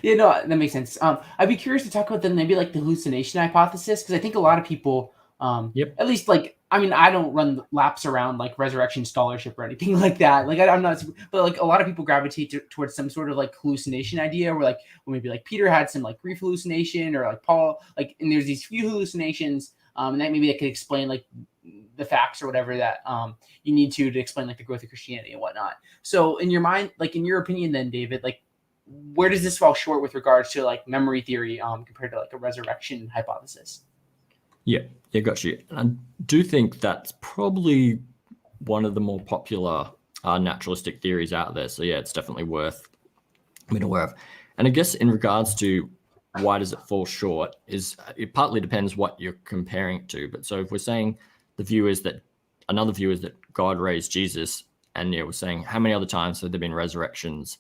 Yeah, no, that makes sense. I'd be curious to talk about then maybe like the hallucination hypothesis, because I think a lot of people, Yep. at least like, I mean, I don't run laps around like resurrection scholarship or anything like that. Like, I'm not, but like a lot of people gravitate towards some sort of like hallucination idea, where like, well, maybe like Peter had some like grief hallucination, or like Paul, like, and there's these few hallucinations, and that maybe that could explain like the facts or whatever that you need to explain like the growth of Christianity and whatnot. So, in your mind, like in your opinion, then David, like where does this fall short with regards to like memory theory compared to like a resurrection hypothesis? Yeah, got you. And I do think that's probably one of the more popular naturalistic theories out there. So yeah, it's definitely worth being aware of. And I guess in regards to why does it fall short, is it partly depends what you're comparing it to. But so if we're saying another view is that God raised Jesus, and we're saying how many other times have there been resurrections?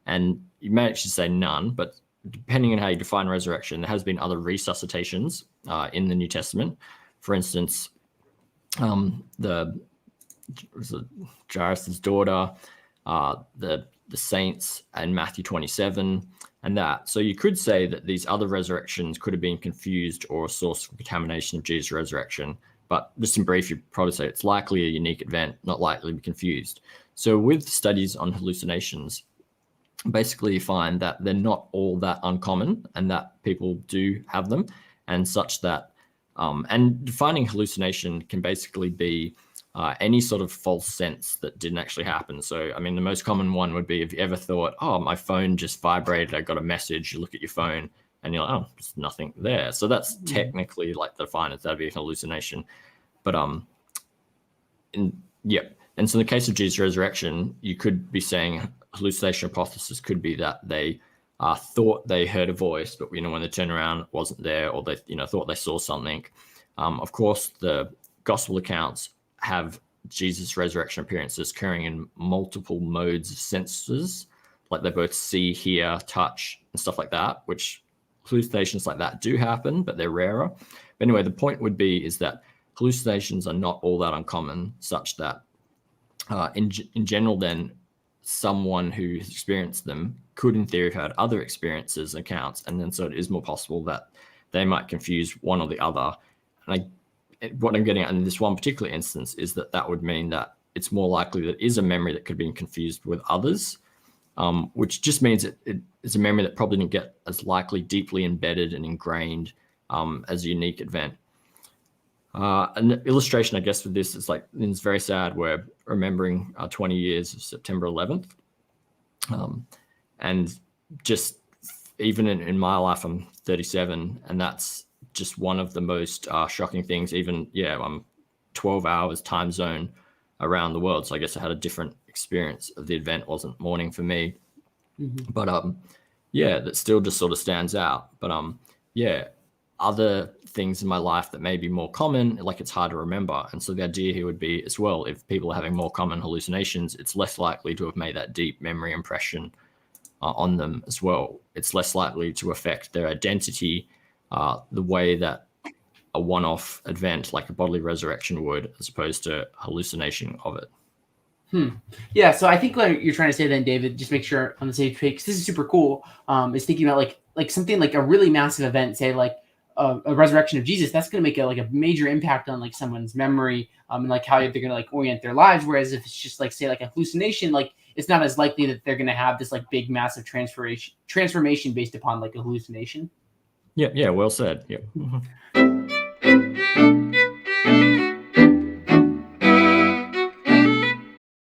And you may actually say none, but depending on how you define resurrection, there has been other resuscitations in the New Testament. For instance, the Jairus' daughter, the saints, and Matthew 27, and that. So you could say that these other resurrections could have been confused or a source of contamination of Jesus' resurrection. But just in brief, you'd probably say it's likely a unique event, not likely to be confused. So with studies on hallucinations, basically you find that they're not all that uncommon and that people do have them, and such that and defining hallucination can basically be any sort of false sense that didn't actually happen. So I mean, the most common one would be, if you ever thought, oh, my phone just vibrated, I got a message, you look at your phone and you're like, oh, there's nothing there. So that's technically like defined as that'd be a hallucination. But and so in the case of Jesus' resurrection, you could be saying hallucination hypothesis could be that they thought they heard a voice, but when they turned around, it wasn't there, or they thought they saw something. Of course, the gospel accounts have Jesus' resurrection appearances occurring in multiple modes of senses, like they both see, hear, touch, and stuff like that, which hallucinations like that do happen, but they're rarer. But anyway, the point would be is that hallucinations are not all that uncommon, such that in general, then someone who has experienced them could, in theory, have had other experiences and accounts, and then so it is more possible that they might confuse one or the other. And what I'm getting at in this one particular instance is that would mean that it's more likely that it is a memory that could be confused with others, which just means it is a memory that probably didn't get as likely deeply embedded and ingrained as a unique event. An illustration, I guess, for this is like, it's very sad. We're remembering 20 years of September 11th. And just even in my life, I'm 37, and that's just one of the most shocking things. Even, I'm 12 hours time zone around the world. So I guess I had a different experience of the event. It wasn't morning for me. Mm-hmm. But that still just sort of stands out. But other things in my life that may be more common, like it's hard to remember. And so the idea here would be as well, if people are having more common hallucinations, it's less likely to have made that deep memory impression on them as well. It's less likely to affect their identity the way that a one-off event like a bodily resurrection would, as opposed to hallucination of it. Yeah, so I think what you're trying to say then, David, just make sure on the same page, because this is super cool, is thinking about like something like a really massive event, say like a resurrection of Jesus. That's going to make a major impact on like someone's memory and like how they're going to like orient their lives. Whereas if it's just like, say, like a hallucination, like it's not as likely that they're going to have this like big massive transformation based upon like a hallucination. Yeah, well said. Yeah.